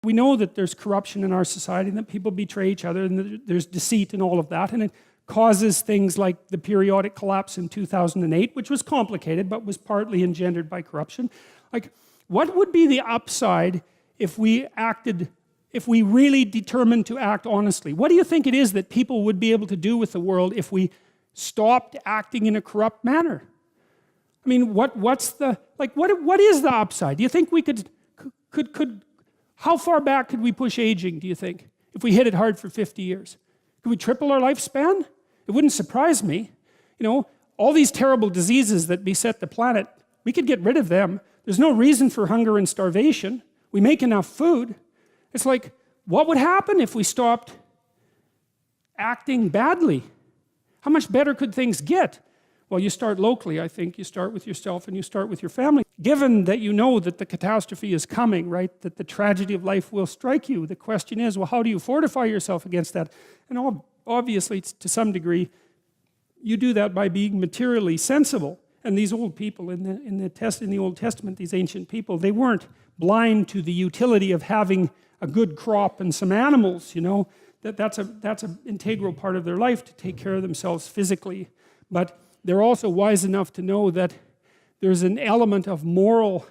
We know that there's corruption in our society and that people betray each other and that there's deceit and all of that, and it causes things like the periodic collapse in 2008, which was complicated but was partly engendered by corruption. Like, what would be the upside if we really determined to act honestly? What do you think it is that people would be able to do with the world if we stopped acting in a corrupt manner? I mean, what is the upside? Do you think we could how far back could we push aging, do you think, if we hit it hard for 50 years? Could we triple our lifespan? It wouldn't surprise me. You know, all these terrible diseases that beset the planet, we could get rid of them. There's no reason for hunger and starvation. We make enough food. It's like, what would happen if we stopped acting badly? How much better could things get? Well, you start locally, I think. You start with yourself and you start with your family. Given that you know that the catastrophe is coming, right, that the tragedy of life will strike you, the question is, well, how do you fortify yourself against that? And obviously, to some degree, you do that by being materially sensible. And these old people in the Old Testament, these ancient people, they weren't blind to the utility of having a good crop and some animals, you know. That's an integral part of their life, to take care of themselves physically. But they're also wise enough to know that there's an element of moral,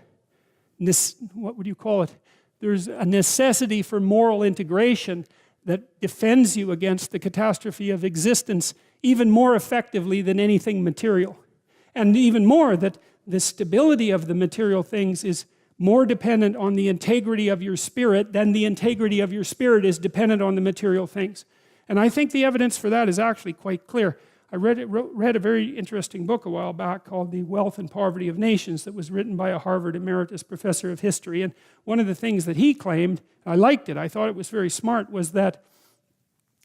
what would you call it? There's a necessity for moral integration that defends you against the catastrophe of existence even more effectively than anything material. And even more, that the stability of the material things is more dependent on the integrity of your spirit than the integrity of your spirit is dependent on the material things. And I think the evidence for that is actually quite clear. I read a very interesting book a while back called The Wealth and Poverty of Nations that was written by a Harvard emeritus professor of history. And one of the things that he claimed, and I liked it, I thought it was very smart, was that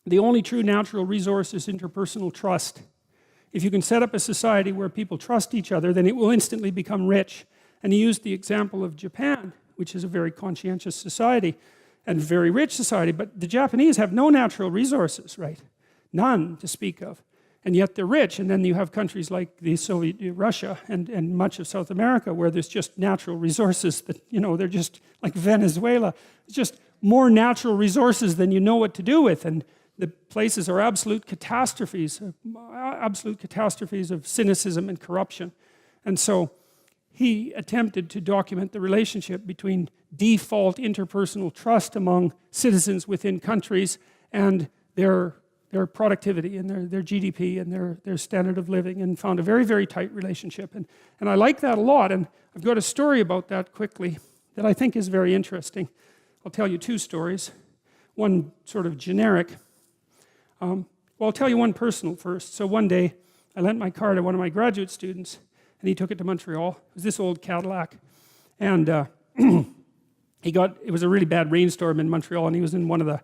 the only true natural resource is interpersonal trust. If you can set up a society where people trust each other, then it will instantly become rich. And he used the example of Japan, which is a very conscientious society and very rich society, but the Japanese have no natural resources, right? None to speak of. And yet they're rich. And then you have countries like the Soviet Russia and much of South America where there's just natural resources that, you know, they're just like Venezuela. It's just more natural resources than you know what to do with. And the places are absolute catastrophes of cynicism and corruption. And so he attempted to document the relationship between default interpersonal trust among citizens within countries and their productivity and their GDP and their standard of living, and found a very, very tight relationship. And I like that a lot, and I've got a story about that quickly that I think is very interesting. I'll tell you two stories, one sort of generic. Well, I'll tell you one personal first. So one day, I lent my car to one of my graduate students, and he took it to Montreal. It was this old Cadillac. And it was a really bad rainstorm in Montreal, and he was in one of the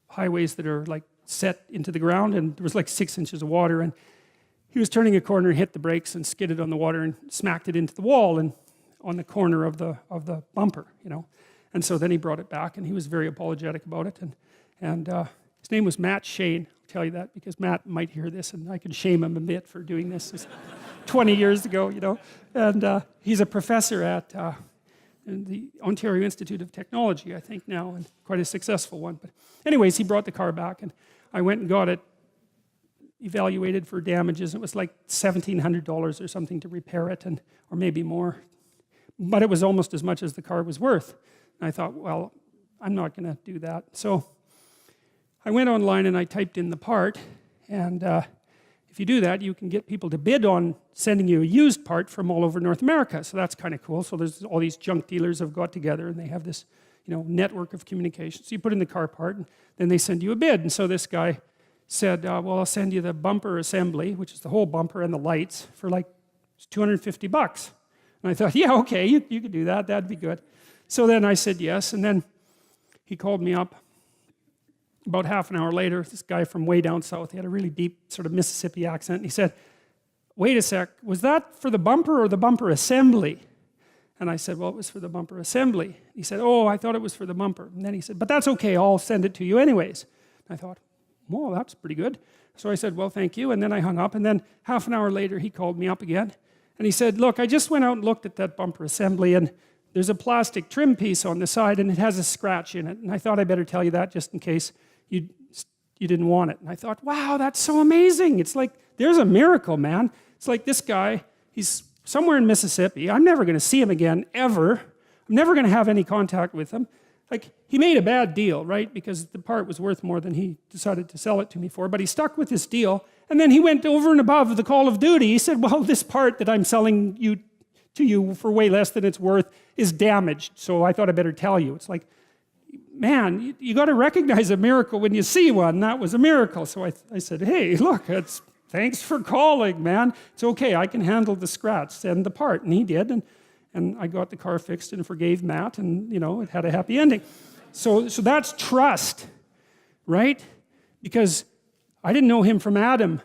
highways that are like set into the ground, and there was like 6 inches of water, and he was turning a corner, hit the brakes and skidded on the water and smacked it into the wall and on the corner of the bumper, you know. And so then he brought it back, and he was very apologetic about it, and his name was Matt Shane. I'll tell you that because Matt might hear this, and I can shame him a bit for doing this 20 years ago, you know. And he's a professor at the Ontario Institute of Technology, I think now, and quite a successful one. But anyways, he brought the car back, and I went and got it evaluated for damages. It was like $1,700 or something to repair it, or maybe more. But it was almost as much as the car was worth. And I thought, well, I'm not going to do that. So I went online and I typed in the part, and if you do that, you can get people to bid on sending you a used part from all over North America. So that's kind of cool. So there's all these junk dealers have got together, and they have this, you know, network of communication. So you put in the car part, and then they send you a bid. And so this guy said, well, I'll send you the bumper assembly, which is the whole bumper and the lights, for like $250. And I thought, yeah, okay, you could do that. That'd be good. So then I said yes, and then he called me up. About half an hour later, this guy from way down south, he had a really deep sort of Mississippi accent, and he said, wait a sec, was that for the bumper or the bumper assembly? And I said, well, it was for the bumper assembly. He said, oh, I thought it was for the bumper. And then he said, but that's okay, I'll send it to you anyways. And I thought, well, that's pretty good. So I said, well, thank you, and then I hung up, and then half an hour later, he called me up again, and he said, look, I just went out and looked at that bumper assembly, and there's a plastic trim piece on the side and it has a scratch in it. And I thought I better tell you that just in case you didn't want it. And I thought, wow, that's so amazing. It's like, there's a miracle, man. It's like this guy, he's somewhere in Mississippi. I'm never gonna see him again, ever. I'm never gonna have any contact with him. Like, he made a bad deal, right? Because the part was worth more than he decided to sell it to me for, but he stuck with this deal, and then he went over and above the call of duty. He said, well, this part that I'm selling to you for way less than it's worth is damaged, so I thought I better tell you. It's like, man, you got to recognize a miracle when you see one. That was a miracle. So I said, hey, look, thanks for calling, man. It's okay, I can handle the scratch, send the part. And he did, and I got the car fixed and forgave Matt, and it had a happy ending. So that's trust, right? Because I didn't know him from Adam,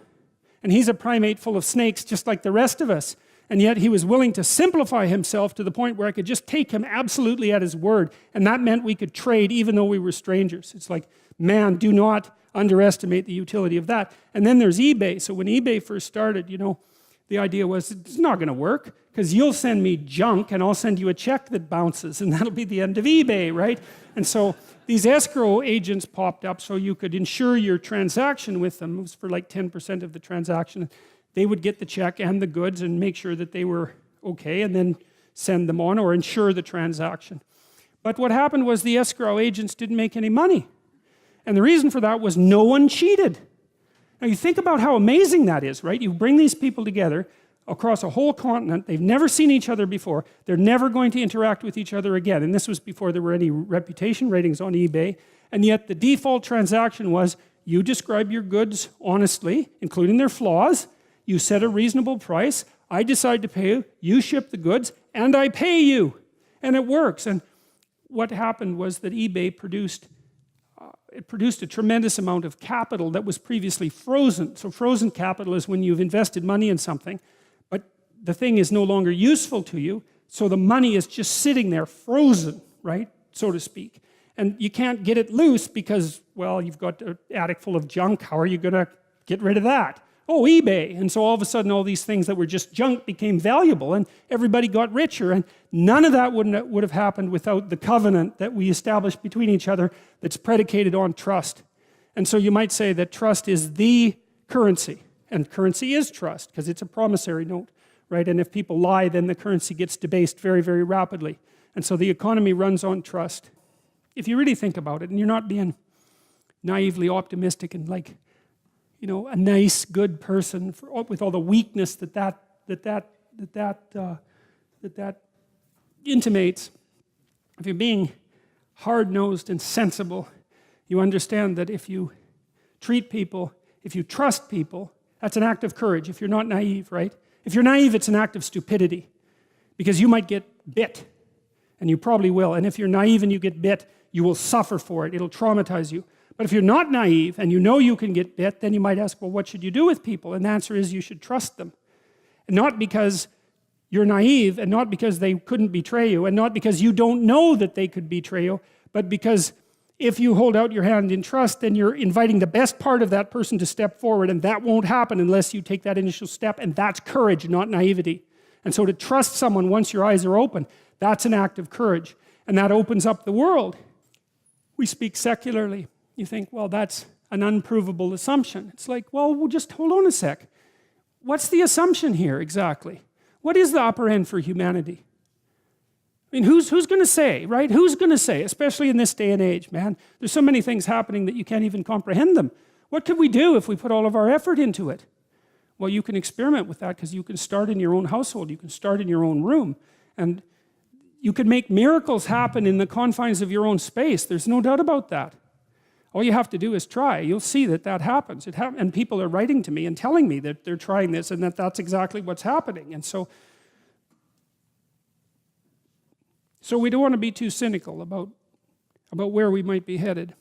and he's a primate full of snakes just like the rest of us. And yet he was willing to simplify himself to the point where I could just take him absolutely at his word. And that meant we could trade even though we were strangers. It's like, man, do not underestimate the utility of that. And then there's eBay. So when eBay first started, the idea was, it's not gonna work, because you'll send me junk and I'll send you a check that bounces, and that'll be the end of eBay, right? And so these escrow agents popped up so you could insure your transaction with them. It was for like 10% of the transaction. They would get the check and the goods and make sure that they were okay, and then send them on or insure the transaction. But what happened was the escrow agents didn't make any money. And the reason for that was no one cheated. Now you think about how amazing that is, right? You bring these people together across a whole continent. They've never seen each other before. They're never going to interact with each other again. And this was before there were any reputation ratings on eBay. And yet the default transaction was, you describe your goods honestly, including their flaws. You set a reasonable price. I decide to pay you. You ship the goods, and I pay you. And it works. And what happened was that eBay produced a tremendous amount of capital that was previously frozen. So frozen capital is when you've invested money in something, but the thing is no longer useful to you, so the money is just sitting there frozen, right, so to speak. And you can't get it loose because, well, you've got an attic full of junk. How are you gonna get rid of that? Oh, eBay. And so all of a sudden all these things that were just junk became valuable, and everybody got richer, and none of that would have happened without the covenant that we established between each other that's predicated on trust. And so you might say that trust is the currency, and currency is trust because it's a promissory note, right? And if people lie, then the currency gets debased very, very rapidly. And so the economy runs on trust. If you really think about it, and you're not being naively optimistic and like, a nice, good person with all the weakness that intimates. If you're being hard-nosed and sensible, you understand that if you treat people, if you trust people, that's an act of courage. If you're not naive, right? If you're naive, it's an act of stupidity, because you might get bit, and you probably will. And if you're naive and you get bit, you will suffer for it. It'll traumatize you. But if you're not naive and you know you can get bit, then you might ask, well, what should you do with people? And the answer is you should trust them. And not because you're naive, and not because they couldn't betray you, and not because you don't know that they could betray you, but because if you hold out your hand in trust, then you're inviting the best part of that person to step forward, and that won't happen unless you take that initial step, and that's courage, not naivety. And so to trust someone once your eyes are open, that's an act of courage, and that opens up the world. We speak secularly. You think, well, that's an unprovable assumption. It's like, well, we'll just hold on a sec. What's the assumption here exactly? What is the upper end for humanity? I mean, who's going to say, right? Who's going to say, especially in this day and age, man? There's so many things happening that you can't even comprehend them. What could we do if we put all of our effort into it? Well, you can experiment with that because you can start in your own household. You can start in your own room. And you can make miracles happen in the confines of your own space. There's no doubt about that. All you have to do is try. You'll see that happens. And people are writing to me and telling me that they're trying this and that that's exactly what's happening. And so we don't want to be too cynical about where we might be headed.